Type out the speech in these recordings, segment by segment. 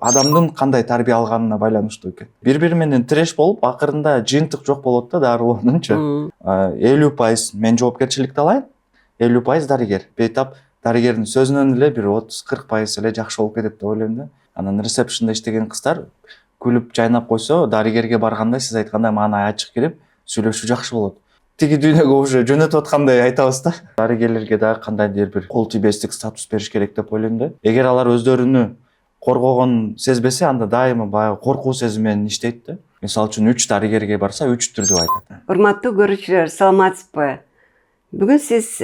адамдын кандай тарбия алганына байланыштуу экен. Бири менен тиреш болуп, акырында жыйынтык жок болот да дарылоонунчу. 50% мен жоопкерчиликти алайын, 50% дарыгер. Бейтап дарыгердин сөзүнөн эле бир 30-40% эле жакшы болуп кетет деп ойлойм да. Анан ресепшнда иштеген кыздар күлүп жайнап койсо, дарыгерге барганда сиз айткандай маана ачык кирип сүйлөшүү жакшы болот. Тиги дүйнөгө уже жөнөтүп аткандай айтабыз да. Дарыгерлерге дагы кандайдыр бир кол тийбестик статус бериш керек деп ойлойм да. Эгер алар өздөрүнү коргогон сезбесе, анда дайыма баягы коркуу сезими менен иштейт да. Мисалы үчүн 3 дарыгерге барса 3 түрдүү айтат. Урматтуу көрүүчүлөр, саламатсызбы? Бүгүн сиз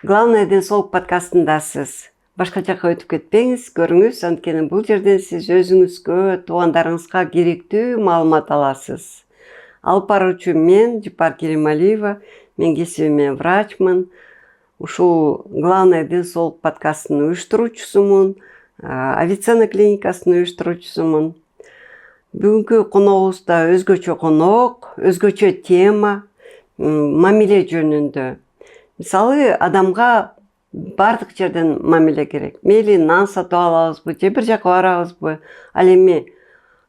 Главное ден соолук подкастындасыз. Башка жакка өтүп кетпеңиз, көрүңүз, анткени бул жерден сиз өзүңүзгө, туугандарыңызга керектүү маалымат аласыз. Алып баруучу мен Жупар Керималиева, мен кесибимен врачмын. Ушул Главное ден соолук подкастынын уюштуруучусумун, Авиценна клиникасынын уюштуруучусумун. Бүгүнкү коногубуз да өзгөчө конок, өзгөчө тема, мамиле жөнүндө. Мисалы, адамга бардык жерден мамиле керек. Мейли нан сатып алабызбы, же бир жака барабызбы, ал эми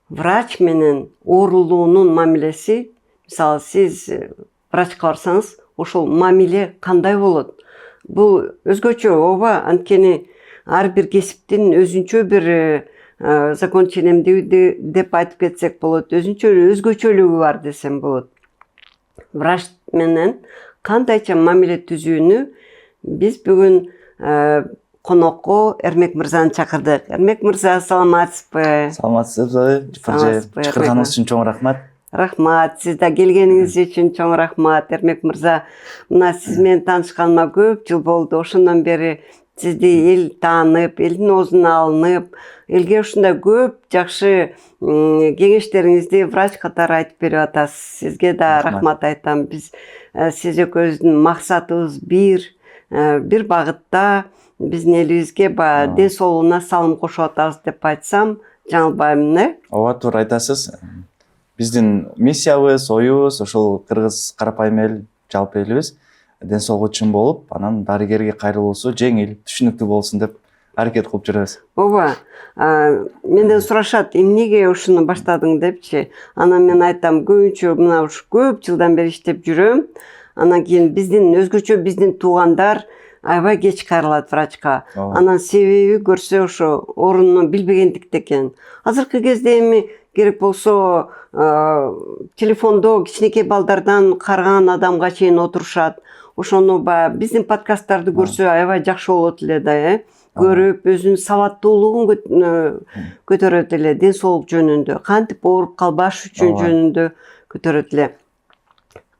врач менен оорулуунун мамилеси, мисалы, сиз врачка барсаңыз, ошол мамиле кандай болот? Бул өзгөчө ооба, анткени ар бир кесиптин өзүнчө бир закон ченемдиги деп айтып кетсек болот, өзгөчөлүгү бар десем болот. Врач менен кандайча мамиле түзүүнү биз бүгүн конокко Эрмек мырзаны чакырдык. Эрмек мырза, саламатсызбы? Саламатсызбы? Чакырганыңыз үчүн чоң рахмат. Рахмат, сиз да келгениңиз үчүн чоң рахмат. Эрмек мырза, мына сиз менен таанышканыма көп жыл болду. Ошондон бери сизди эл таанып, элдин оозуна алынып, элге ушундай көп жакшы кеңештериңизди врач катары айтып берип атасыз. Сизге да рахмат айтам. Биз сиз экөөбүздүн максатыбыз бир багытта биздин элибизге баягы ден соолугуна салым кошуп атабыз деп айтсам жаңылбаймын, э? Ооба, туура айтасыз. Биздин миссиябыз, оюбуз ошол кыргыз карапайым эл, жалпы элибиз ден соолугу үчүн болуп, анан дарыгерге кайрылуусу жеңил, түшүнүктүү болсун деп аракет кылып жүрөбүз. Ооба, менден сурашат, эмнеге ушуну баштадың депчи. Анан мен айтам, көбүнчө мына ушу көп жылдан бери иштеп жүрөм. Анан кийин биздин туугандар аябай кеч кайрылат врачка. Анан себеби көрсө ошо орунну билбегендикте экен. Азыркы кезде эми керек болсо телефондо кичинекей балдардан карыган адамга чейин отурушат. Ошону баягы биздин подкасттарды көрсө аябай жакшы болот эле да, көрүп, өзүнүн сабаттуулугун көтөрөт эле, ден соолук жөнүндө, кантип ооруп калбаш үчүн жөнүндө көтөрөт эле.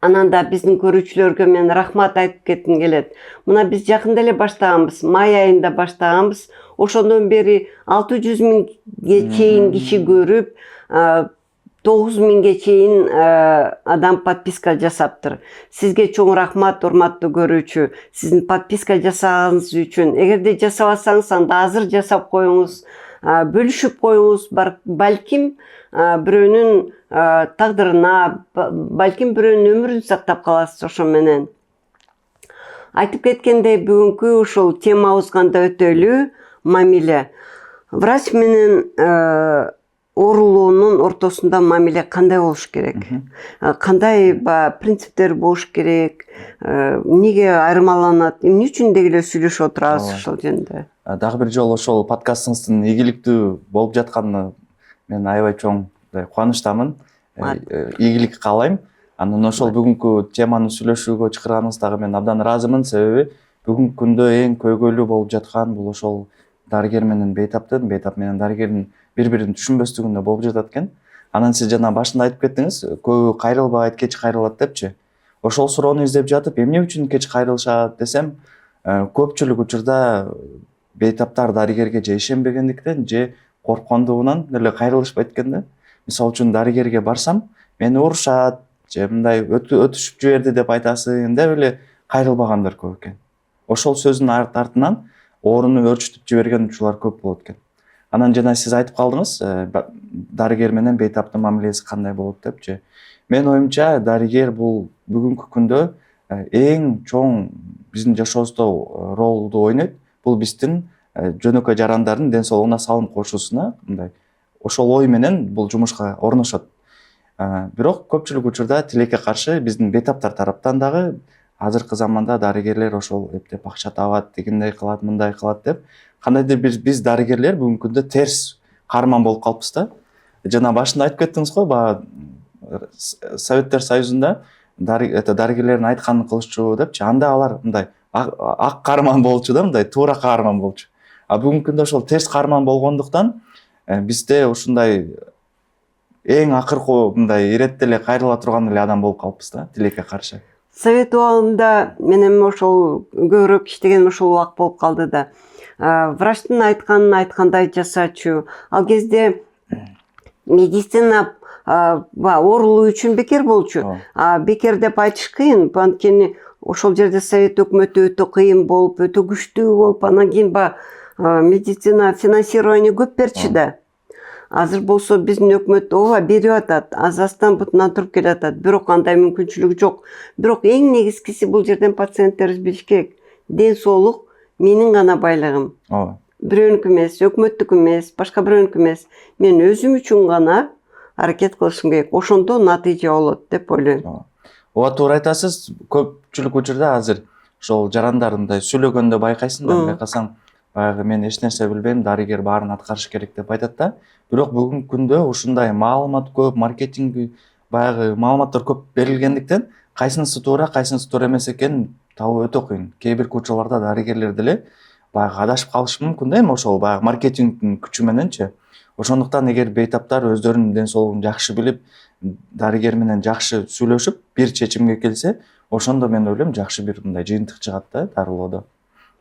Анан да биздин көрүүчүлөргө мен рахмат айтып кетким келет. Мына биз жакында эле баштаганбыз, май айында баштаганбыз. Ошондон бери 600 миңге чейин киши көрүп, 9 миңге чейин адам подписка жасаптыр. Сизге чоң рахмат, урматтуу көрүүчү. Сиздин подписка жасаганыңыз үчүн. Эгерде жасабасаңыз, анда азыр жасап коюңуз, бөлүшүп коюңуз. Балким бирөөнүн тагдырына, балким бирөөнүн өмүрүн сактап каласыз ошо менен. Айтып кеткендей, бүгүнкү ушул темабыз кандай өтөлүү, мамиле. Врач менен оорулуунун ортосунда мамиле кандай болуш керек? Кандай принциптер болуш керек? Эмнеге айырмаланат? Эмне үчүн деги эле сүйлөшүп отурабыз ошол жөнүндө? Дагы бир жолу ошол подкастыңыздын ийгиликтүү болуп жатканына мен аябай чоң кубанычтамын. Ийгилик каалайм. Анан ошол бүгүнкү теманы сүйлөшүүгө чакырганыңыздагы мен абдан ыраазымын, себеби бүгүнкү күндө эң көйгөйлүү болуп жаткан бул ошол дарыгер менен бейтаптын, бейтап менен дарыгердин бири-бирин түшүнбөстүгүндө болуп жатат экен. Анан сиз жана башында айтып кеттиңиз, көбү кайрылбайт, кеч кайрылат депчи. Ошол суроону издеп жатып, эмне үчүн кеч кайрылышат десем, көпчүлүк учурда бейтаптар дарыгерге же ишенбегендиктен, же корккондугунан эле кайрылышпайт экен да. Мисалы үчүн дарыгерге барсам, мени урушат, же мындай өтүшүп жиберди деп айтасың деп эле кайрылбагандар көп экен. Ошол сөздүн артынан ооруну өөрчүтүп жиберген учурлар көп болот экен. Анан жана сиз айтып калдыңыз, дарыгер менен бейтаптын мамилеси кандай болот депчи. Менин оюмча, дарыгер бул бүгүнкү күндө эң чоң биздин жашообузда ролду ойнойт. Бул биздин жөнөкөй жарандардын ден соолугуна салым кошуусуна мындай ошол ой менен бул жумушка орношот. Бирок көпчүлүк учурда тилекке каршы биздин бейтаптар тараптан дагы азыркы заманда дарыгерлер ошол эптеп акча табат, дегендей кылат, мындай кылат деп кандайдыр биз дарыгерлер бүгүнкү күндө терс каарман болуп калыппыз да. Жана башында айтып кеттиңиз го, баягы Советтер Союзунда дарыгерлердин айтканын кылышчу депчи, анда алар мындай ак каарман болчу да, мындай туура каарман болчу. Бүгүнкү күндө ошол терс каарман болгондуктан бизде ушундай эң акыркы мындай иретте эле кайрыла турган эле адам болуп калыппыз да, тилекке каршы. Совет убагында мен эми ошол көбүрөөк иштегеним ошол убак болуп калды да. Врачтын айтканын айткандай жасачу. Ал кезде медицина оорулуу үчүн бекер болчу. Бекер деп айтыш кыйын, анткени ошол жерде Совет өкмөтү өтө кыйын болуп, өтө күчтүү болуп, анан кийин медицина финансирование көп берчү да. Азыр болсо биздин өкмөт ооба берип атат, азастан бутунан туруп келатат, бирок андай мүмкүнчүлүк жок. Бирок эң негизгиси бул жерден пациенттерибиз билиш керек. Ден соолук менин гана байлыгым. Бирөөнүкү эмес, өкмөттүкү эмес, башка бирөөнүкү эмес. Мен өзүм үчүн гана аракет кылышым керек. Ошондо натыйжа болот деп ойлойм. Ооба, туура айтасыз. Көпчүлүк учурда азыр ошол жарандар мындай сүйлөгөндө байкайсың да, байкасаң баягы мен эч нерсе билбейм, дарыгер баарын аткарыш керек деп айтат да. Бирок бүгүнкү күндө ушундай маалымат көп, маркетинг баягы маалыматтар көп берилгендиктен кайсынысы туура, кайсынысы туура эмес экенин табуу өтө кыйын. Кээ бир учурларда дарыгерлер деле баягы адашып калышы мүмкүн да, эми ошол баягы маркетингдин күчү мененчи. Ошондуктан эгер бейтаптар өздөрүнүн ден соолугун жакшы билип, дарыгер менен жакшы сүйлөшүп, бир чечимге келсе, ошондо мен ойлойм жакшы бир мындай жыйынтык чыгат да дарылоодо.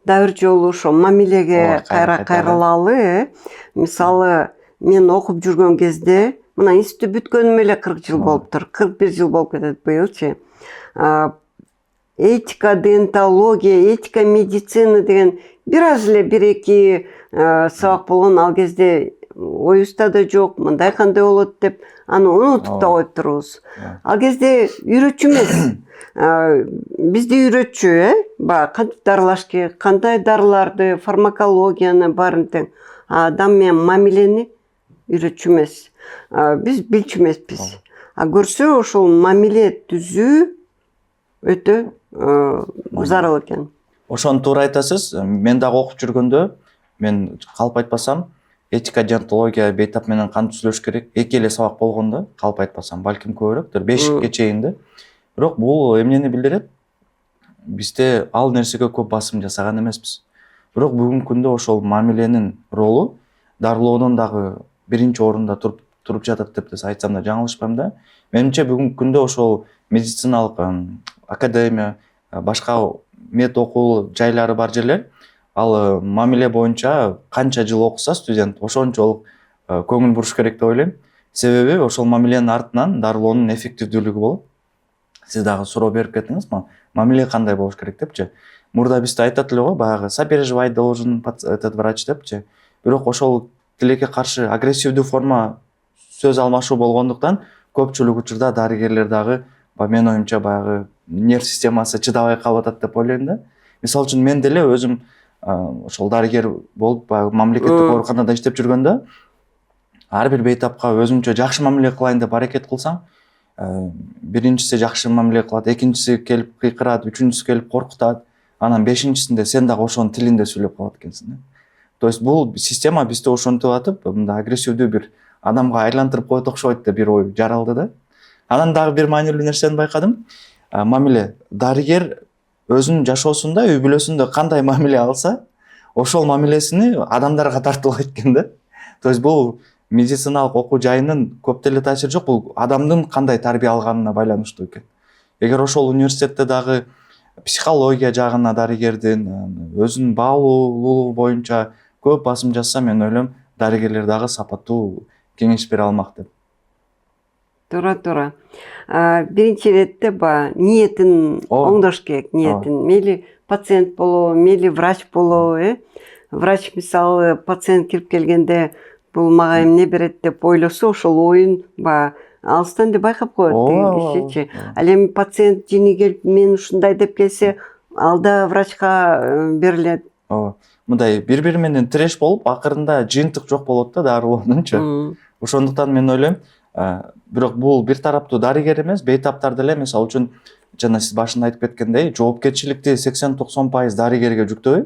Дагы бир жолу ошо мамилеге кайрылалы. Мисалы, мен окуп жүргөн кезде, мына институт бүткөнүмө эле 40 жыл болуптур, 41 жыл болуп кетет быйылчы. Этика, дентология, этика медицина деген бир аз эле 1-2 сабак болгон. Ал кезде оюбузда да жок, мындай кандай болот деп аны унутуп да коюп турубуз. Ал кезде үйрөтчү эмес. Бизди үйрөтчү, кантип дарылаш керек, кандай дарыларды, фармакологияны баарын тең. Адам менен мамилени үйрөтчү эмес. Биз билчү эмеспиз. Көрсө ошол мамиле түзүү өтө зарыл экен. Ошону туура айтасыз. Мен дагы окуп жүргөндө, мен калп айтпасам, этика, дентология, бейтап менен кантип сүйлөш керек, 2 эле сабак болгондо, калп айтпасам, балким көбүрөөктүр, 5ке чейин. Бирок бул эмнени билдирет? Бизде ал нерсеге көп басым жасаган эмеспиз. Бирок бүгүнкү күндө ошол мамиленин ролу дарылоодон дагы биринчи орунда туруп жатат деп айтсам да жаңылышпайм да. Менимче бүгүнкү күндө ошол медициналык академия, башка мед окуу жайлары бар жерлер, ал мамиле боюнча канча жыл окуса студент, ошончолук көңүл буруш керек деп ойлойм. Себеби ошол мамиленин артынан дарылоонун эффективдүүлүгү болот. Сиз дагы суроо берип кеттиңиз, мамиле кандай болуш керек депчи. Мурда бизде айтат эле го, баягы сопереживать должен этот врач депчи. Бирок ошол тилекке каршы агрессивдүү форма сөз алмашуу болгондуктан көпчүлүк учурда дарыгерлер дагы менин оюмча баягы нерв системасы чыдабай калып атат деп ойлойм да. Мисалы үчүн мен деле өзүм ошол дарыгер болуп баягы мамлекеттик ооруканада иштеп жүргөндө ар бир бейтапка өзүмчө жакшы мамиле кылайын деп аракет кылсаң, биринчиси жакшы мамиле кылат, экинчиси келип кыйкырат, үчүнчүсү келип коркутат, анан бешинчисинде сен дагы ошонун тилинде сүйлөп калат экенсиң. То есть бул система бизде ошентип атып, мындай агрессивдүү бир адамга айлантырып коет окшойт деп бир ой жаралды да. Анан дагы бир маанилүү нерсени байкадым. Мамиле, дарыгер өзүнүн жашоосунда, үй бүлөсүндө кандай мамиле алса, ошол мамилесини адамдарга тартуулайт экен да. То есть бул медициналык окуу жайынын көп деле таасири жок, бул адамдын кандай тарбия алганына байланыштуу экен. Эгер ошол университетте дагы психология жагына дарыгердин өзүнүн баалуулугу боюнча көп басым жасса, мен ойлойм, дарыгерлер дагы сапаттуу кеңеш бере алмак деп. Туура. Биринчи иретте ниетин оңдош керек, ниетин. Мейли пациент болобу, мейли врач болобу, Врач мисалы пациент кирип келгенде бул мага эмне берет деп ойлосо, ошол оюн алыстан эле байкап коет кишичи. Ал эми пациент жини келип мен ушундай деп келсе, ал да врачка берилет. мындай бири менен тиреш болуп акырында жыйынтык жок болот да дарылоонунчу. Ошондуктан мен ойлойм, бирок бул бир тараптуу дарыгер эмес, бейтаптар деле мисалы үчүн жана сиз башында айтып кеткендей, жоопкерчиликти 80-90% дарыгерге жүктөбөй,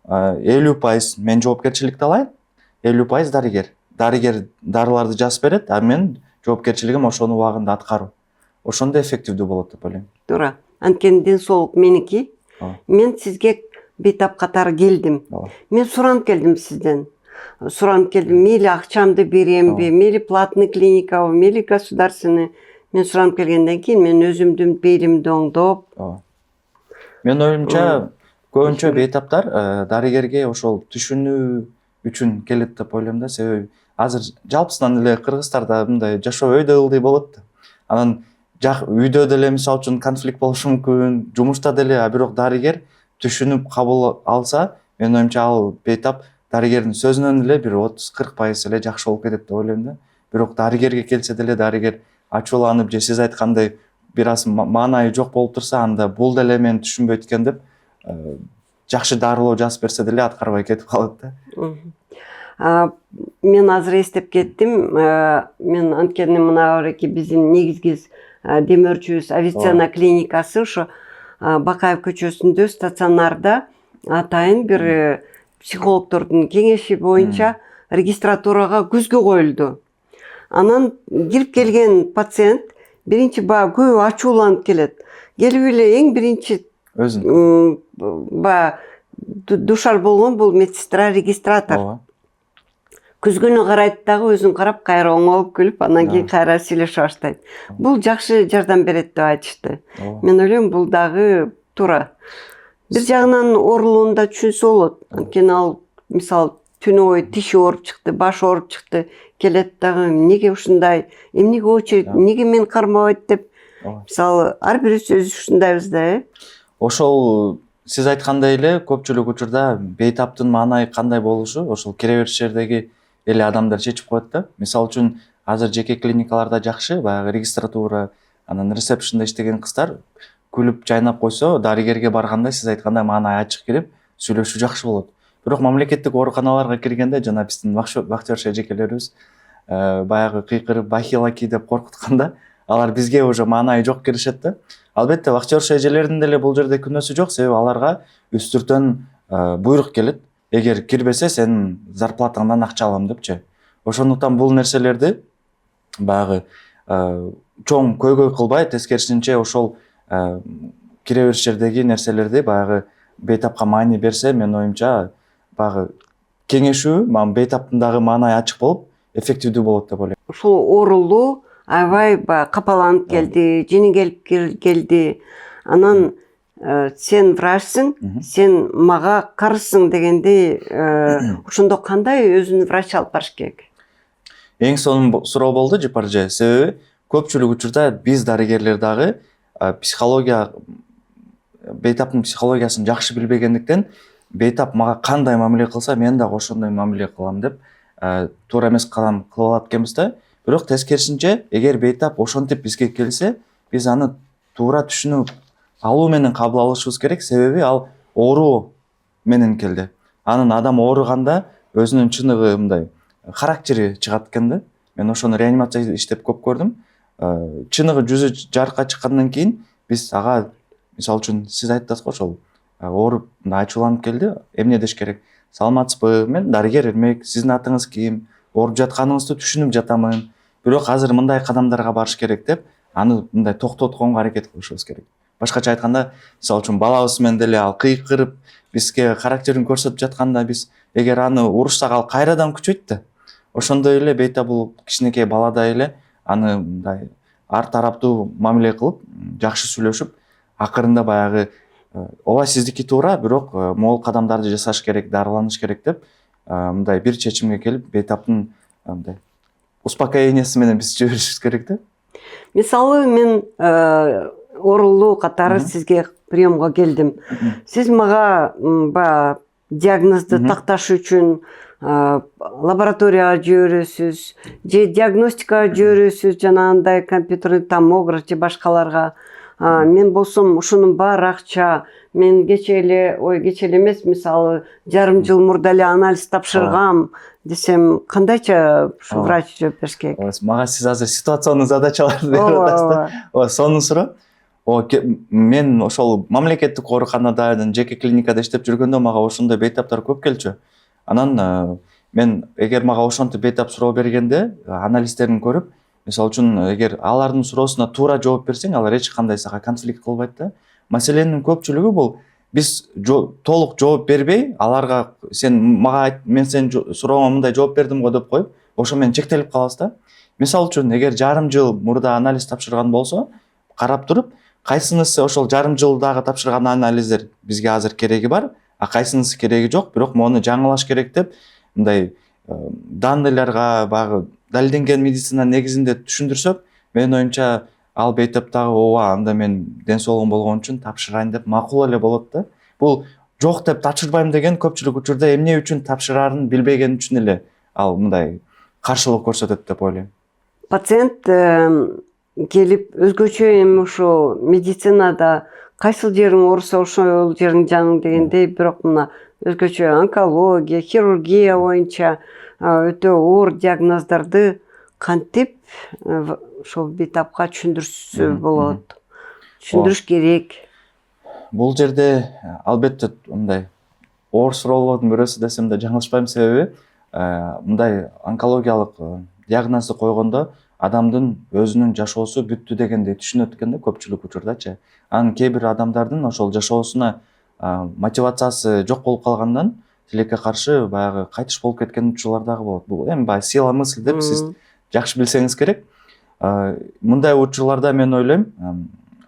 50% мен жоопкерчиликти алайын, 50% дарыгер. Дарыгер дарыларды жазып берет, а мен жоопкерчилигим ошону убагында аткаруу. Ошондо эффективдүү болот деп ойлойм. Туура. Анткени ден соолук меники. Мен сизге бейтап катары келдим. Мен суранып келдим сизден. Суранып келдим, мейли акчамды беремби, мейли платный клиникабы, мейли государственный. Мен суранып келгенден кийин мен өзүмдүн бейлимди оңдоп. Мен оюмча көбүнчө бейтаптар дарыгерге ошол түшүнүү үчүн келет деп ойлойм да. Себеби азыр жалпысынан эле кыргыздарда мындай жашоо өйдө ылдый болот да. Анан үйдө деле мисалы үчүн конфликт болушу мүмкүн, жумушта деле, а бирок дарыгер түшүнүп кабыл алса, мен оюмча ал бейтап дарыгердин сөзүнөн эле бир 30-40% эле жакшы болуп кетет деп ойлойм да. Бирок дарыгерге келсе деле дарыгер ачууланып же сиз айткандай бир аз маанайы жок болуп турса, анда бул деле мен түшүнбөйт экен деп жакшы дарылоо жазып берсе деле аткарбай кетип калат да. Мен азыр эстеп кеттим. Мен анткени мына бареки биздин негизги демөөрчүбүз Авиценна клиникасы ошо Бакаев көчөсүндө стационарда атайын бир психологдордун кеңеши боюнча регистратурага күзгө коюлду. Анан кирип келген пациент биринчи баягы көбү ачууланып келет. Келип эле эң биринчи баягы душар болгон бул медсестра регистратор. Күзгөнү карайт дагы өзүн карап кайра оңолуп күлүп, анан кийин кайра сүйлөшө баштайт. Бул жакшы жардам берет деп айтышты. Мен ойлойм бул дагы туура. Бир жагынан оорулууну да түшүнсө болот. Анткени ал мисалы түнү бою тиши ооруп чыкты, башы ооруп чыкты, келет дагы эмнеге ушундай, эмнеге очередь, эмнеге мен кармабайт деп. Мисалы ар бирибиз өзү ушундайбыз да, Ошол сиз айткандай эле көпчүлүк учурда бейтаптын маанайы кандай болушу ошол кире бериш жердеги эле адамдар чечип коет да. Мисалы үчүн азыр жеке клиникаларда жакшы, баягы регистратура, анан ресепшнда иштеген кыздар күлүп жайнап койсо, дарыгерге барганда сиз айткандай маанай ачык кирип сүйлөшүү жакшы болот. Бирок мамлекеттик ооруканаларга киргенде жана биздин вахтерша эжекелерибиз баягы кыйкырып бахилаки деп коркутканда, алар бизге уже маанайы жок киришет да. Албетте вахтерша эжелердин деле бул жерде күнөөсү жок, себеби аларга үстүртөн буйрук келет. Эгер кирбесе сен зарплатаңдан акча алам депчи. Ошондуктан бул нерселерди баягы чоң көйгөй кылбай, тескерисинче ошол кире бериш жердеги нерселерди баягы бейтапка маани берсе, мен оюмча баягы кеңешүү бейтаптын дагы маанайы ачык болуп, эффективдүү болот деп ойлойм. Ушул оорулуу аябай капаланып келди, жини келип келди. Анан сен врачсың, сен мага карызсың дегенде, ошондо кандай өзүн врач алып барыш керек? Эң сонун суроо болду Жипарже. Себеби көпчүлүк учурда биз дарыгерлер дагы психология, бейтаптын психологиясын жакшы билбегендиктен, бейтап мага кандай мамиле кылса, мен дагы ошондой мамиле кылам деп туура эмес кадам кылып алат экенбиз да. Бирок тескерисинче, эгер бейтап ошентип бизге келсе, биз аны туура түшүнүп алуу менен кабыл алышыбыз керек, себеби ал ооруу менен келди. Анын адам ооруганда өзүнүн чыныгы мындай характери чыгат экен да. Мен ошону реанимацияда иштеп көп көрдүм. Чыныгы жүзү жарыкка чыккандан кийин биз ага, мисалы үчүн сиз айттыңыз го, ошол ооруп ачууланып келди, эмне деш керек? Саламатсызбы? Мен дарыгер Эрмек, сиздин атыңыз ким? Ооруп жатканыңызды түшүнүп жатамын. Бирок азыр мындай кадамдарга барыш керек деп, аны мындай токтотконго аракет кылышыбыз керек. Башкача айтканда, мисалы үчүн балабыз менен деле ал кыйкырып, бизге характерин көрсөтүп жатканда биз эгер аны урушсак, ал кайрадан күчөйт да. Ошондой эле бейтап бул кичинекей баладай эле аны мындай ар тараптуу мамиле кылып, жакшы сүйлөшүп, акырында баягы ооба сиздики туура, бирок могул кадамдарды жасаш керек, дарыланыш керек деп, мындай бир чечимге келип, бейтаптын мындай успокоениясы менен биз жиберишибиз керек да. Мисалы мен оорулуу катары сизге приемго келдим. Сиз мага диагнозду такташ үчүн лабораторияга жибересиз, же диагностикага жибересиз, жанагындай компьютерный томограф же башкаларга. Мен болсом ушунун баары акча, мен кече эле эмес, мисалы жарым жыл мурда эле анализ тапшыргам десем, кандайча ушу врач жооп бериш керек? Мага сиз азыр ситуационный задачаларды берип атасыз да. Ооба, сонун суроо. Мен ошол мамлекеттик ооруканада, жеке клиникада иштеп жүргөндө мага ошондой бейтаптар көп келчү. Анан мен эгер мага ошентип бейтап суроо бергенде, анализдерин көрүп, мисалы үчүн эгер алардын суроосуна туура жооп берсең, алар эч кандай сага конфликт кылбайт да. Маселенин көпчүлүгү бул биз толук жооп бербей, аларга мен сенин сурооңо мындай жооп бердим го деп коюп, ошо менен чектелип калабыз да. Мисалы үчүн эгер жарым жыл мурда анализ тапшырган болсо, карап туруп, кайсынысы ошол жарым жылдагы тапшырган анализдер бизге азыр кереги бар, а кайсынысы кереги жок, бирок мону жаңылаш керек деп мындай данныйларга багы далилденген медицина негизинде түшүндүрсөк, менин оюмча ал бейтаптагы ооба, анда мен ден соолугум болгон үчүн тапшырайын деп макул эле болот да. Бул жок деп тапшырбайм деген көпчүлүк учурда эмне үчүн тапшырарын билбеген үчүн эле ал мындай каршылык көрсөтөт деп ойлойм. Пациент келип өзгөчө эми ушу медицинада кайсыл жериң ооруса ошол жериң жаның дегендей, бирок мына өзгөчө онкология, хирургия боюнча өтө оор диагноздорду кантип ошол бейтапка түшүндүрсө болот, түшүндүрүш керек? Бул жерде албетте мындай оор суроолордун бирөөсү десем да жаңылышпайм, себеби мындай онкологиялык диагнозду койгондо адамдын өзүнүн жашоосу бүттү дегендей түшүнөт экен да көпчүлүк учурдачы. Анан кээ бир адамдардын ошол жашоосуна мотивациясы жок болуп калгандан тилекке каршы баягы кайтыш болуп кеткен учурлар дагы болот. Бул эми баягы сила мысль деп сиз жакшы билсеңиз керек. Мындай учурларда мен ойлойм,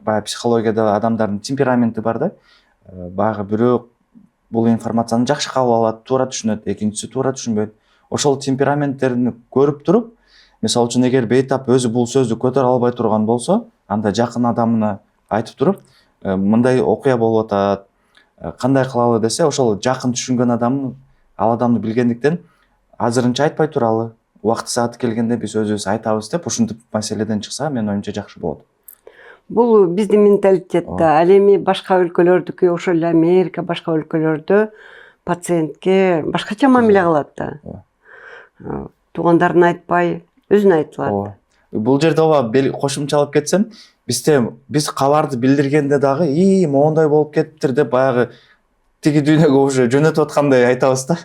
баягы психологияда адамдардын темпераменти бар да. Баягы бирөө бул информацияны жакшы кабыл алат, туура түшүнөт, экинчиси туура түшүнбөйт. Ошол темпераменттерин көрүп туруп, мисалы үчүн эгер бейтап өзү бул сөздү көтөрө албай турган болсо, анда жакын адамына айтып туруп, мындай окуя болуп атат, кандай кылалы десе, ошол жакын түшүнгөн ал адамды билгендиктен азырынча айтпай туралы, убакыты сааты келгенде биз өзүбүз айтабыз деп ушинтип маселеден чыкса, менин оюмча жакшы болот. Бул биздин менталитетте, ал эми башка өлкөлөрдүкү, ошол эле Америка, башка өлкөлөрдө пациентке башкача мамиле кылат да. Туугандарын айтпай, өзүн айтылат. Бул жерде кошумчалап кетсем, биз кабарды билдиргенде дагы моундай болуп кетиптир деп баягы тиги дүйнөгө уже жөнөтүп аткандай айтабыз да.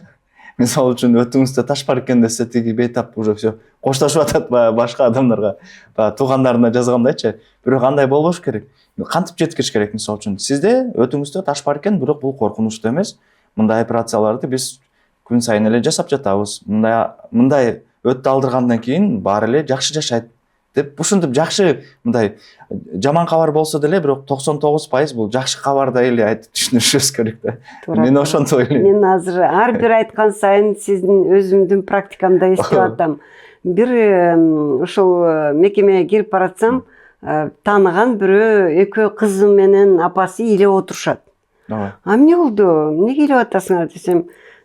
Мисалы үчүн өтүңүздө таш бар экен десе, тиги бейтап уже все коштошуп атат башка адамдарга, туугандарына жазгандайчы. Бирок андай болбош керек. Кантип жеткириш керек? Мисалы үчүн сизде өтүңүздө таш бар экен, бирок бул коркунучтуу эмес. Мындай операцияларды биз күн сайын эле жасап жатабыз. Мындай өттү алдыргандан кийин баары эле жакшы жашайт деп ушинтип жакшы, мындай жаман кабар болсо деле, бирок 99% бул жакшы кабардай эле айтып түшүнүшүбүз керек да. Мен ошентип ойлойм. Мен азыр ар бир айткан сайын сиздин өзүмдүн практикамда эстеп атам. Бир ушул мекемеге кирип баратсам, тааныган бирөө экөө кызы менен апасы илеп отурушат. Эмне болду? Эмнеге илеп атасыңар десем,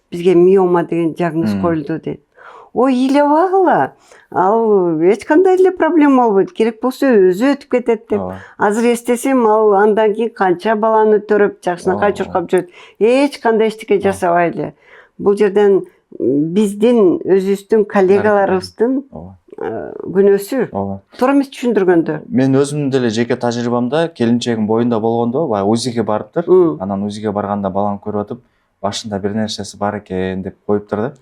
бизге миома деген диагноз коюлду дейт. Ой, илеп агыла, ал эч кандай эле проблема болбойт, керек болсо өзү өтүп кетет деп. Азыр эстесем, ал андан кийин канча баланы төрөп, жакшынакай чуркап жүрөт. Эч кандай эчтеке жасабай эле. Бул жерден биздин өзүбүздүн коллегаларыбыздын күнөөсү. Туура эмес түшүндүргөндө. Мен өзүмдүн деле жеке тажрыйбамда келинчегим боюнда болгондо, баягы УЗИге барыптыр. Анан УЗИге барганда баланы көрүп атып, башында бир нерсеси бар экен деп коюптур да.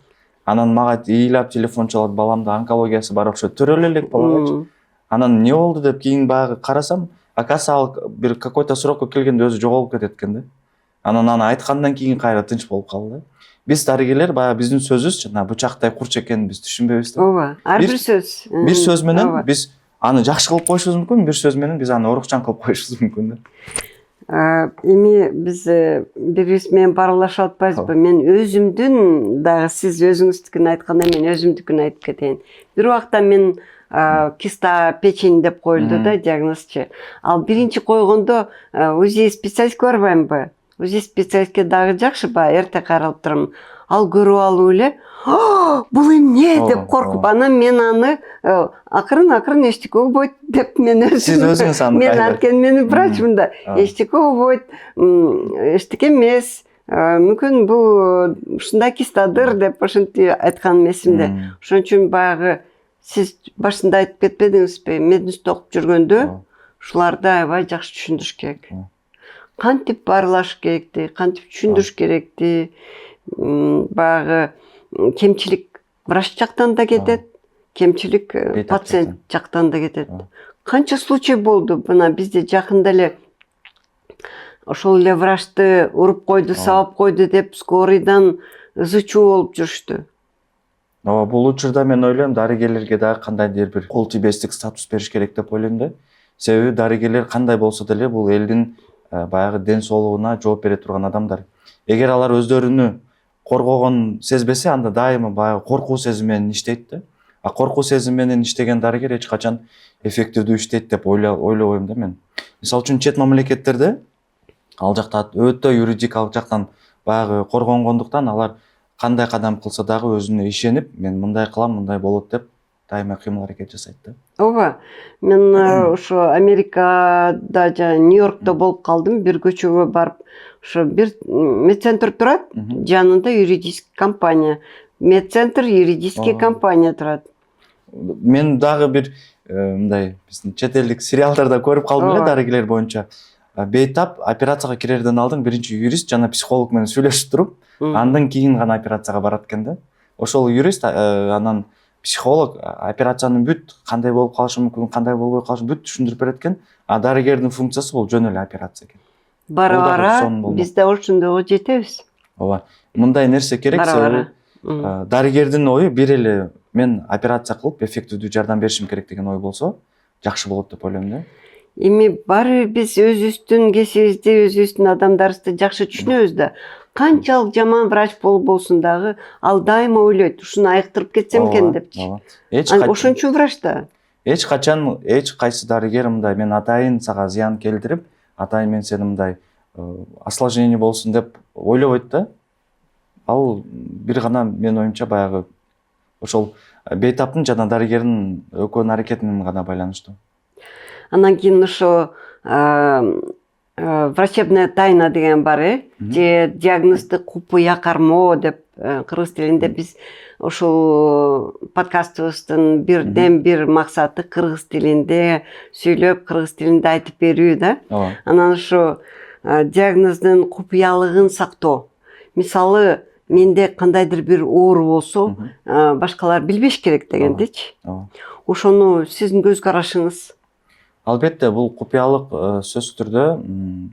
Анан мага ыйлап телефон чалат, баламда онкологиясы бар окшойт, төрөлө элек балачы. Анан эмне болду деп кийин баягы карасам, акасы ал бир какой-то срокко келгенде өзү жоголуп кетет экен да. Анан аны айткандан кийин кайра тынч болуп калды да. Биз дарыгерлер баягы биздин сөзүбүз жана бычактай курч экенин биз түшүнбөйбүз да. Ооба, ар бир сөз. Бир сөз менен биз аны жакшы кылып коюшубуз мүмкүн, бир сөз менен биз аны орукчан кылып коюшубуз мүмкүн да. Эми биз бири-бирибиз менен баарлашып атпайбызбы? Мен өзүмдүн дагы сиз өзүңүздүкүн айтканда мен өзүмдүкүн айтып кетейин. Бир убакта мен киста печень деп коюлду да, диагнозчу. Ал биринчи койгондо УЗИ специалистке барбаймынбы? УЗИ специалистке дагы жакшы, эрте каралып турам. ал көрүп алып эле бул эмне деп Ооба, коркуп, ооба. анан мен аны акырын эчтеке болбойт деп мен өзүм Сиз өзүңүз аны мен кайра- анткени мен врачмын да, эчтеке болбойт, эчтеке эмес, мүмкүн бул ушундай кистадыр деп ошентип айтканым эсимде. Ошон үчүн баягы сиз башында айтып кетпедиңизби, мединститут окуп жүргөндө ушуларды аябай жакшы түшүндүрүш керек. Кантип баарлаш керекти, кантип түшүндүрүш керекти, баягы кемчилик врач жактан да кетет, кемчилик пациент жактан да кетет. Канча случай болду, мына бизде жакында эле ошол эле врачты уруп койду, сабап койду деп скорыйдан ызы чуу болуп жүрүштү. Ооба, бул учурда мен ойлойм дарыгерлерге дагы кандайдыр бир кол тийбестик статус бериш керек деп ойлойм да. Себеби дарыгерлер кандай болсо деле бул элдин баягы ден соолугуна жооп бере турган адамдар. Эгер алар өздөрүнү коргогон сезбесе, анда дайыма баягы коркуу сезими менен иштейт да. А коркуу сезими менен иштеген дарыгер эч качан эффективдүү иштейт деп ойлобойм да мен. Мисалы үчүн чет мамлекеттерде ал жакта өтө юридикалык жактан баягы коргонгондуктан алар кандай кадам кылса дагы өзүнө ишенип, мен мындай кылам, мындай болот деп дайыма кыймыл аракет жасайт да. Ооба, мен ошо Америкада жана Нью-Йоркто болуп калдым. Бир көчөгө барып, ошо бир медцентр турат, жанында юридический компания. Медцентр, юридический компания турат. Мен дагы бир мындай биздин чет элдик сериалдарда көрүп калдым эле дарыгерлер боюнча. Бейтап операцияга кирерден алдын биринчи юрист жана психолог менен сүйлөшүп туруп, андан кийин гана операцияга барат экен да. Ошол юрист анан психолог операциянын бүт кандай болуп калышы мүмкүн, кандай болбой калышы бүт түшүндүрүп берет экен. А дарыгердин функциясы бул жөн эле операция экен. Бара-бара биз да ошондойго жетебиз. Ооба, мындай нерсе керек, себеби дарыгердин ою бир эле мен операция кылып эффективдүү жардам беришим керек деген ой болсо, жакшы болот деп ойлойм да. Эми баары биз өзүбүздүн кесибибизди, өзүбүздүн адамдарыбызды жакшы түшүнөбүз да. Канчалык жаман врач болбосун дагы, ал дайыма ойлойт, ушуну айыктырып кетсем экен депчи. Ошон үчүн врач да. Эч качан эч кайсы дарыгер мындай мен атайын сага зыян келтирип, атайын мен сени мындай осложнение болсун деп ойлобойт да. Ал бир гана мен оюмча баягы ошол бейтаптын жана дарыгердин экөөнүн аракетинен гана байланыштуу. Анан кийин ошо врачебная тайна деген бар, же диагнозду купуя кармоо деп кыргыз тилинде. Биз ошол подкастыбыздын бирден бир максаты кыргыз тилинде сүйлөп, кыргыз тилинде айтып берүү да. Анан ошо диагноздун купуялыгын сактоо. Мисалы, менде кандайдыр бир оору болсо, башкалар билбеш керек дегендичи. Ошону сиздин көз карашыңыз? Албетте, бул купуялык сөзсүз түрдө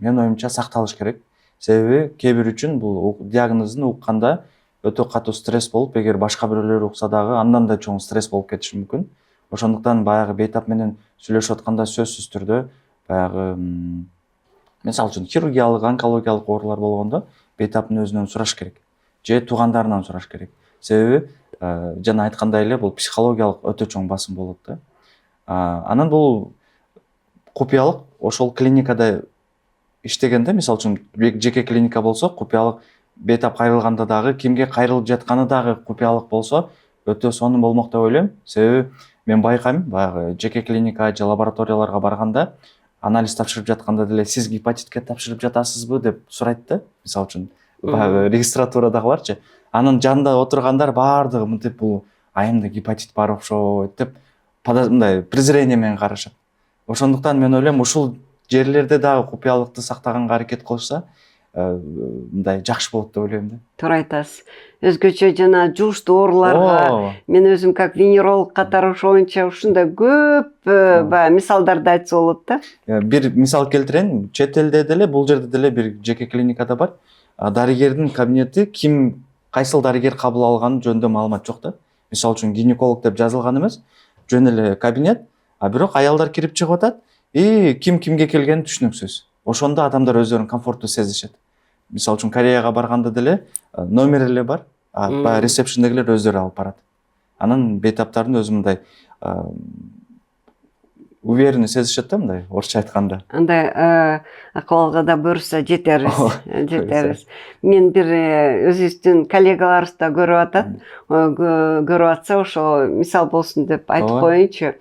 мен оюмча сакталыш керек. Себеби кээ бир үчүн бул диагнозун укканда өтө катуу стресс болуп, эгер башка бирөөлөр укса дагы андан да чоң стресс болуп кетиши мүмкүн. Ошондуктан баягы бейтап менен сүйлөшүп атканда сөзсүз түрдө баягы мисалы үчүн хирургиялык, онкологиялык оорулар болгондо бейтаптын өзүнөн сураш керек. Же туугандарынан сураш керек. Себеби жана айткандай эле бул психологиялык өтө чоң басым болот да. Анан бул купуялык ошол клиникада иштегенде, мисалы үчүн жеке клиника болсо, купуялык бейтап кайрылганда дагы, кимге кайрылып жатканы дагы купуялык болсо, өтө сонун болмок деп ойлойм. Себеби мен байкайм, баягы жеке клиника же лабораторияларга барганда, анализ тапшырып жатканда деле сиз гепатитке тапшырып жатасызбы деп сурайт да. Мисалы үчүн баягы регистратурадагыларчы. Анын жанында отургандар баардыгы мынтип бул айымда гепатит бар окшойт деп мындай презрение менен карашат. Ошондуктан мен ойлойм, ушул жерлерде дагы купуялыкты сактаганга аракет кылышса, мындай жакшы болот деп ойлойм да. Туура айтасыз. Өзгөчө жана жугуштуу ооруларга мен өзүм как венеролог катары ошо боюнча ушундай көп баягы мисалдарды айтса болот да. Бир мисал келтирейин. Чет элде деле, бул жерде деле бир жеке клиникада бар. Дарыгердин кабинети ким кайсыл дарыгер кабыл алганы жөнүндө маалымат жок да. Мисалы үчүн гинеколог деп жазылган эмес, жөн эле кабинет, а бирок аялдар кирип чыгып атат, ким кимге келгени түшүнүксүз. Ошондо адамдар өздөрүн комфорттуу сезишет. Мисалы үчүн Кореяга барганда деле номер эле бар, баягы ресепшндегилер өздөрү алып барат. Анан бейтаптардын өзү мындай уверенный сезишет да мындай орусча айтканда. Андай акыбалга да буюрса жетербиз. Жетербиз. Мен бир өзүбүздүн коллегаларыбыз да көрүп атат. Көрүп атса ошо мисал болсун деп айтып коеюнчу.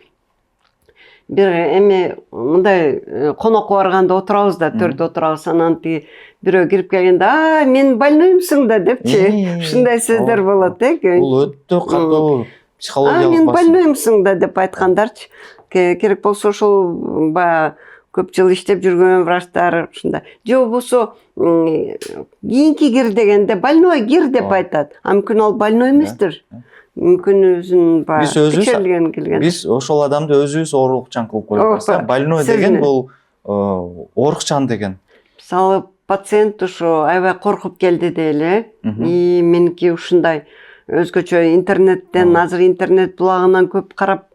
Бир эми мындай конокко барганда отурабыз да, төрдө отурабыз, анан тиги бирөө кирип келгенде, мен больноймсуң да депчи. Ушундай сөздөр болот көбүнчө. Бул өтө катуу психологиялык Мен басым. больноймсуң да деп айткандарчы. Керек болсо ошол баягы көп жыл иштеп жүргөн врачтар ушундай. Же болбосо кийинки кир дегенде больной кир деп айтат. Мүмкүн ал больной эместир. Мүмкүн өзүн баягы текшерилген келген. Биз ошол адамды өзүбүз оорукчан кылып коебуз. Больной деген бул оорукчан деген. Мисалы пациент ошо аябай коркуп келди дейли. И меники ушундай өзгөчө интернеттен, азыр интернет булагынан көп карап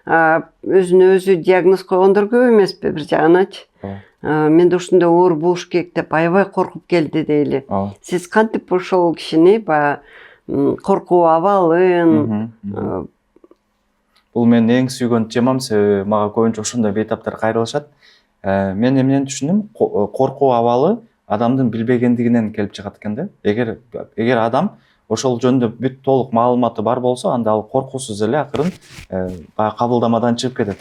өзүнө өзү диагноз койгондор көп эмеспи бир жагыначы. Менде ушундай оор болуш керек деп аябай коркуп келди дейли. Сиз кантип ошол кишини баягы коркуу абалын? Бул менин эң сүйгөн темам, себеби мага көбүнчө ошондой бейтаптар кайрылышат. Мен эмнени түшүндүм? Коркуу абалы адамдын билбегендигинен келип чыгат экен да. Эгер адам ошол жөнүндө бүт толук маалыматы бар болсо, анда ал коркуусуз эле акырын баягы кабылдамадан чыгып кетет.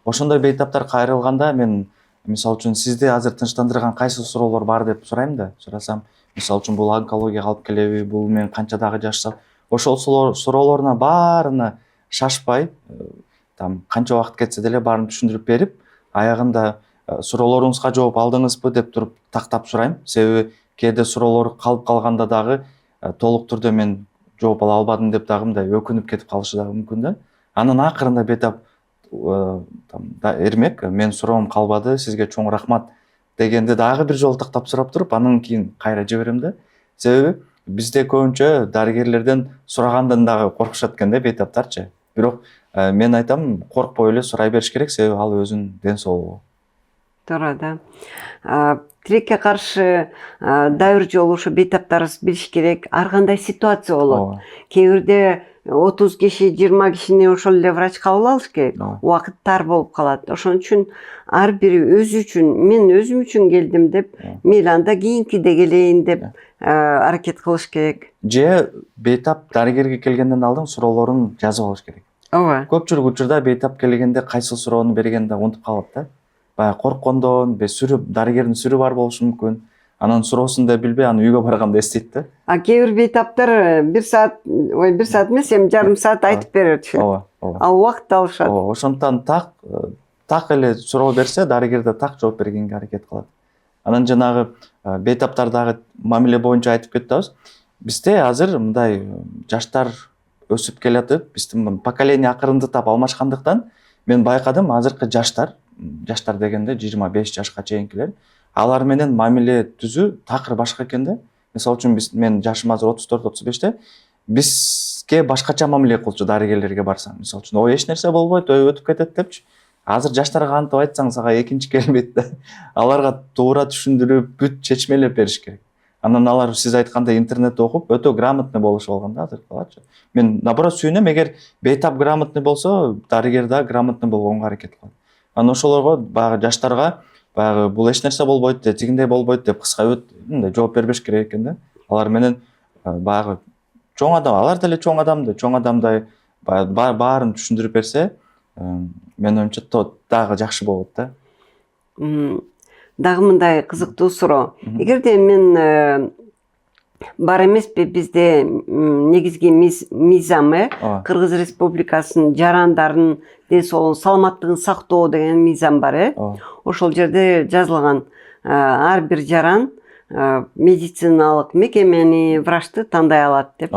Ошондой бейтаптар кайрылганда мен мисалы үчүн сизди азыр тынчтандырган кайсы суроолор бар деп сурайм да. Сурасам, мисалы үчүн бул онкологияга алып келеби, бул мен канчадагы жашсам, ошол суроолоруна баарына шашпай, там канча убакыт кетсе деле баарын түшүндүрүп берип, аягында суроолоруңузга жооп алдыңызбы деп туруп тактап сурайм. Себеби кээде суроолор калып калганда дагы толук түрдө мен жооп ала албадым деп дагы мындай өкүнүп кетип калышы дагы мүмкүн да. Анан акырында бейтап эрмек, мен суроом калбады, сизге чоң рахмат дегенде дагы бир жолу тактап сурап туруп, анан кийин кайра жиберем да. Себеби бизде көбүнчө дарыгерлерден сурагандан дагы коркушат экен да бейтаптарчы. Бирок мен айтам, коркпой эле сурай бериш керек, себеби ал өзүнүн ден соолугу. Туура да. Тилекке каршы дайыр жолу ошо бейтаптарыбыз билиш керек. Ар кандай ситуация болот. Кээ бирде 30 киши, 20 кишини ошол эле врач кабыл алыш керек. Убакыт тар болуп калат. Ошон үчүн ар бири өзү үчүн, мен өзүм үчүн келдим деп, мейли анда кийинкиде келейин деп аракет кылыш керек. Же бейтап дарыгерге келгенден алдын суроолорун жазып алыш керек. Ооба. Көпчүлүк учурда бейтап келгенде кайсы суроону бергенде унутуп калат да. Баягы корккондон, дарыгердин сүрү бар болушу мүмкүн. Анан суроосун да билбей, аны үйгө барганда эстейт да. Кээ бир бейтаптар 1 саат эмес, жарым саат айтып берет. Ооба. Ал убакыт алышат. Ошондуктан так эле суроо берсе, дарыгер да так жооп бергенге аракет кылат. Анан жанагы бейтаптардагы мамиле боюнча айтып кетебиз. Бизде азыр мындай жаштар өсүп келатып, биздин поколение акырындап алмашкандыктан, мен байкадым, азыркы жаштар дегенде 25 жашка чейинкилер, алар менен мамиле түзүү такыр башка экен да. Мисалы үчүн мен жашым азыр 34-35те, бизге башкача мамиле кылчу дарыгерлерге барсаң. Мисалы үчүн, эч нерсе болбойт, өтүп кетет депчи. Азыр жаштарга кантип айтсаң, сага экинчи келбейт да. Аларга туура түшүндүрүп, бүт чечмелеп бериш керек. Анан алар сиз айткандай интернет окуп, өтө грамотный болушуп алган да азыркыларчы. Мен наоборот сүйүнөм, эгер бейтап грамотный болсо, дарыгер да грамотный болгонго аракет кылат. Анан ошолорго баягы жаштарга баягы бул эч нерсе болбойт, тигиндей болбойт деп кыска мындай жооп бербеш керек экен да. Алар менен баягы чоң адам, алар деле чоң адамдай баарын түшүндүрүп берсе, мен оюмча дагы жакшы болот да. Дагы мындай кызыктуу суроо. Эгерде мен бар эмеспи бизде негизги мыйзамы Кыргыз Республикасынын жарандарын ден соолугун, саламаттыгын сактоо деген мыйзам бар. Ошол жерде жазылган ар бир жаран медициналык мекемени, врачты тандай алат деп.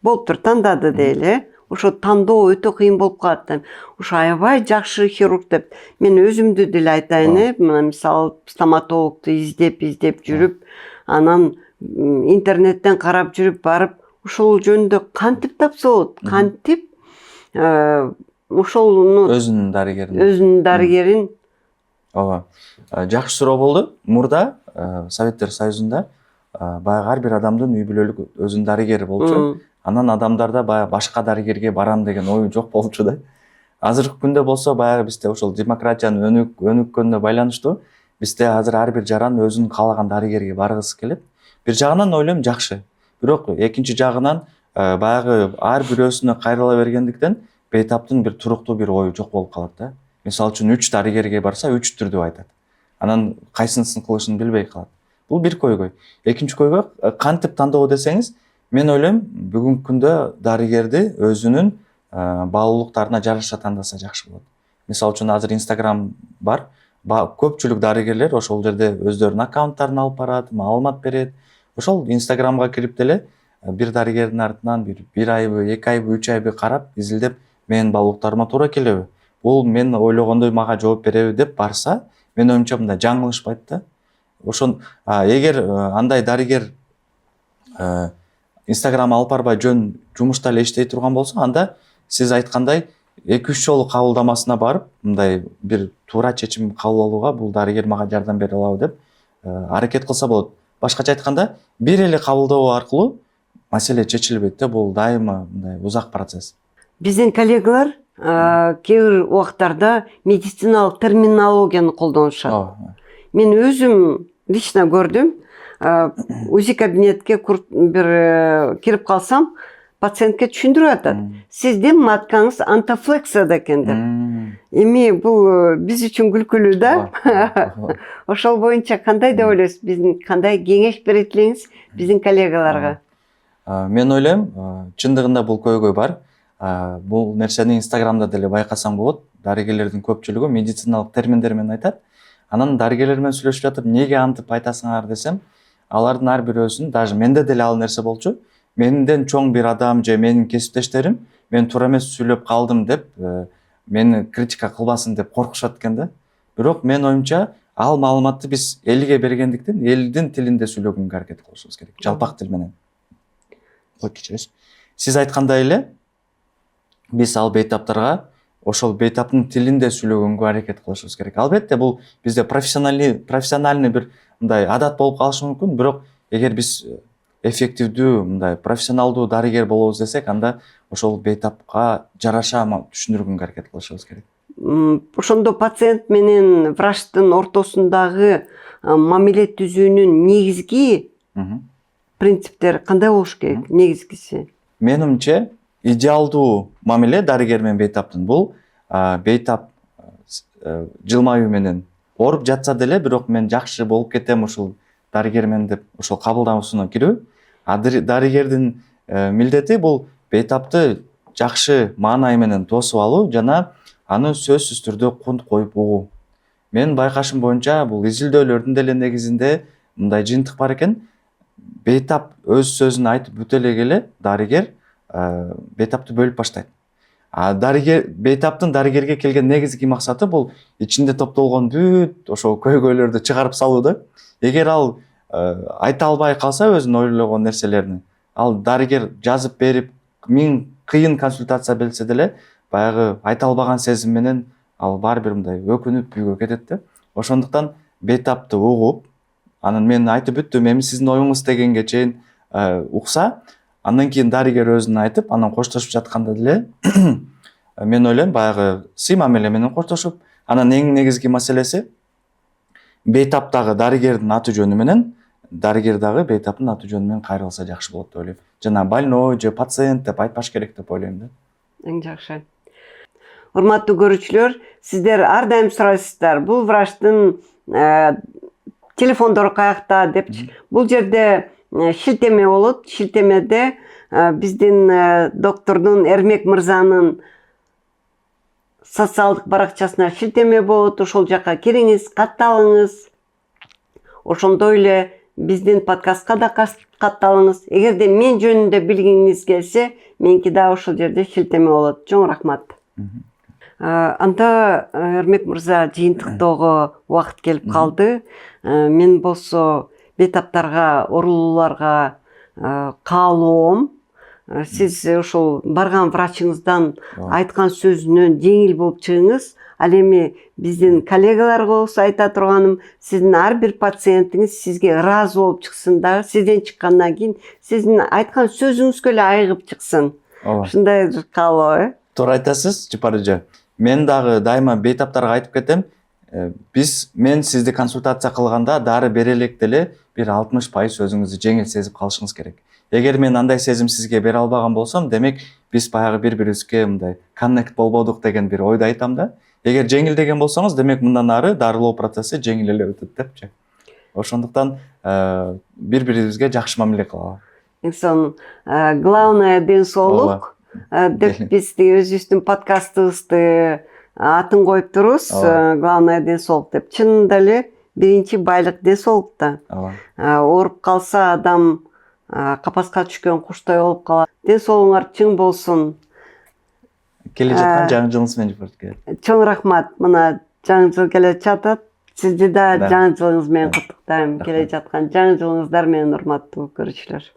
Болуптур, тандады дейли. Ошо тандоо өтө кыйын болуп калат. Ошо аябай жакшы хирург деп мен өзүмдү деле айтайын. Мына мисалы стоматологду издеп жүрүп, анан интернеттен карап жүрүп барып, ошол жөнүндө кантип тапса болот? Кантип ошолну өзүнүн дарыгерин. Ооба. Жакшы суроо болду. Мурда Советтер Союзунда баягы ар бир адамдын үй бүлөлүк өзүнүн дарыгери болчу. Анан адамдарда баягы башка дарыгерге барам деген ой жок болчу да. азыркы күндө болсо баягы бизде ошол демократиянын өнүккөнүнө байланыштуу бизде азыр ар бир жаран өзүнүн каалаган дарыгерге баргысы келет. Бир жагынан ойлойм жакшы. Бирок экинчи жагынан баягы ар бирөөсүнө кайрыла бергендиктен бейтаптын бир туруктуу бир ою жок болуп калат да. Мисалы үчүн 3 дарыгерге барса 3 түрдүү айтат. Анан кайсынысын кылышын билбей калат. Бул бир көйгөй. Экинчи көйгөй кантип тандоо десеңиз, мен ойлойм бүгүнкү күндө дарыгерди өзүнүн баалуулуктарына жараша тандаса жакшы болот. Мисалы үчүн азыр Instagram бар. Көпчүлүк дарыгерлер ошол жерде өздөрүнүн аккаунттарын алып барат, маалымат берет. Ошол Instagramга кирип деле бир дарыгердин артынан бир айбы, 2 айбы, 3 айбы карап, изилдеп, менин баалуулуктарыма туура келеби? Бул мен ойлогондой мага жооп береби деп барса, мен оюмча мындай жаңылышпайт да. Ошон эгер андай дарыгер Instagram алып барбай жөн жумушта эле иштей турган болсо, анда сиз айткандай 2-3 жолу кабылдамасына барып, мындай бир туура чечим кабыл алууга бул дарыгер мага жардам бере алабы деп аракет кылса болот. Башкача айтканда, бир эле кабылдоо аркылуу маселе чечилбейт да, бул дайыма мындай узак процесс. Биздин коллегалар кээ бир убактарда медициналык терминологияны колдонушат. Мен өзүм лично көрдүм. УЗИ кабинетке бир кирип калсам, пациентке түшүндүрүп атат. Сиздин маткаңыз антафлексияда экен деп. Эми бул биз үчүн күлкүлүү да. Ошол боюнча кандай деп ойлойсуз? Биздин кандай кеңеш берет элеңиз биздин коллегаларга? Мен ойлойм, чындыгында бул көйгөй бар. Бул нерсени Instagramда деле байкасаң болот. Дарыгерлердин көпчүлүгү медициналык терминдер менен айтат. Анан дарыгерлер менен сүйлөшүп жатып, неге антип айтасыңар десем, алардын ар бирөөсүнүн, даже менде деле ал нерсе болчу. Менден чоң бир адам же менин кесиптештерим мен туура эмес сүйлөп калдым деп, мени критика кылбасын деп коркушат экен да. Бирок мен оюмча ал маалыматты биз элге бергендиктен элдин тилинде сүйлөгөнгө аракет кылышыбыз керек. Жалпак тил менен. Кечиресиз. Сиз айткандай эле биз ал бейтаптарга ошол бейтаптын тилинде сүйлөгөнгө аракет кылышыбыз керек. Албетте бул бизде профессиональный бир мындай адат болуп калышы мүмкүн, бирок эгер биз эффективдүү, мындай профессионалдуу дарыгер болобуз десек, анда ошол бейтапка жараша түшүндүргөнгө аракет кылышыбыз керек. Ошондо пациент менен врачтын ортосундагы мамиле түзүүнүн негизги принциптери кандай болуш керек? Негизгиси? Менимче, идеалдуу мамиле дарыгер менен бейтаптын бул бейтап жылмаюу менен ооруп жатса деле, бирок мен жакшы болуп кетем ушул дарыгер менен деп ошол кабылдоосуна кирүү. Дарыгердин милдети бул бейтапты жакшы маанай менен тосуп алуу жана аны сөзсүз түрдө кунт коюп угуу. Мен байкашым боюнча бул изилдөөлөрдүн деле негизинде мындай жыйынтык бар экен. Бейтап өз сөзүн айтып бүтө эле келе дарыгер бейтапты бөлүп баштайт. Бейтаптын дарыгерге келген негизги максаты бул ичинде топтолгон бүт ошол көйгөйлөрдү чыгарып салуу да. Эгер ал айта албай калса өзүнүн ойлогон нерселерин, ал дарыгер жазып берип, кыйын консультация берсе деле, баягы айта албаган сезим менен ал баары бир мындай өкүнүп үйгө кетет да. Ошондуктан бейтапты угуп, анан мен айтып бүттүм, эми сиздин оюңуз дегенге чейин укса, андан кийин дарыгер өзүн айтып, анан коштошуп жатканда деле мен ойлойм баягы сый мамиле менен коштошуп, анан эң негизги маселеси бейтап дагы дарыгердин аты жөнү менен, дарыгер дагы бейтаптын аты жөнү менен кайрылса жакшы болот деп ойлойм. Жана больной же пациент деп айтпаш керек деп ойлойм да. Эң жакшы. Урматтуу көрүүчүлөр, сиздер ар дайым сурайсыздар, бул врачтын телефондору каякта деп. Бул жерде шилтеме болот. Шилтемеде биздин доктордун Эрмек мырзанын социалдык баракчасына шилтеме болот. Ошол жака кириңиз, катталыңыз. Ошондой эле биздин подкастка да катталыңыз. Эгерде мен жөнүндө билгиңиз келсе, меники да ошол жерде шилтеме болот. Чоң рахмат. Анда Эрмек мырза жыйынтыктоого убакыт келип калды. Мен болсо бейтаптарга, оорулууларга каалоом. Сиз ошол барган врачыңыздан айткан сөзүнөн жеңил болуп чыгыңыз. Ал эми биздин коллегаларга болсо айта турганым, сиздин ар бир пациентиңиз сизге ыраазы болуп чыксын дагы, сизден чыккандан кийин сиздин айткан сөзүңүзгө эле айыгып чыксын. Ушундай каалоо, Туура айтасыз, Жапар эже. мен дагы дайыма бейтаптарга айтып кетем, мен сизди консультация кылганда дары бере элек деле бир 60% өзүңүздү жеңил сезип калышыңыз керек. Эгер мен андай сезим сизге бере албаган болсом, демек биз баягы бири-бирибизге мындай коннект болбодук деген бир ойду айтам да. Эгер жеңил деген болсоңуз, демек мындан ары дарылоо процесси жеңил эле өтөт депчи. Ошондуктан бири-бирибизге жакшы мамиле кылалы. Инсон главное ден соолук деп биз өзүбүздүн подкастыбызды атын коюп турубуз. Главное ден соолук деп. Чынында эле биринчи байлык ден соолук да. Ооруп калса адам капаска түшкөн куштой болуп калат. Ден соолугуңар чың болсун. Келе жаткан жаңы жылыңыз менен жолугушат. Чоң рахмат. Мына жаңы жыл келе жатат. Сизди да жаңы жылыңыз менен куттуктайм. Келе жаткан жаңы жылыңыздар менен, урматтуу көрүүчүлөр.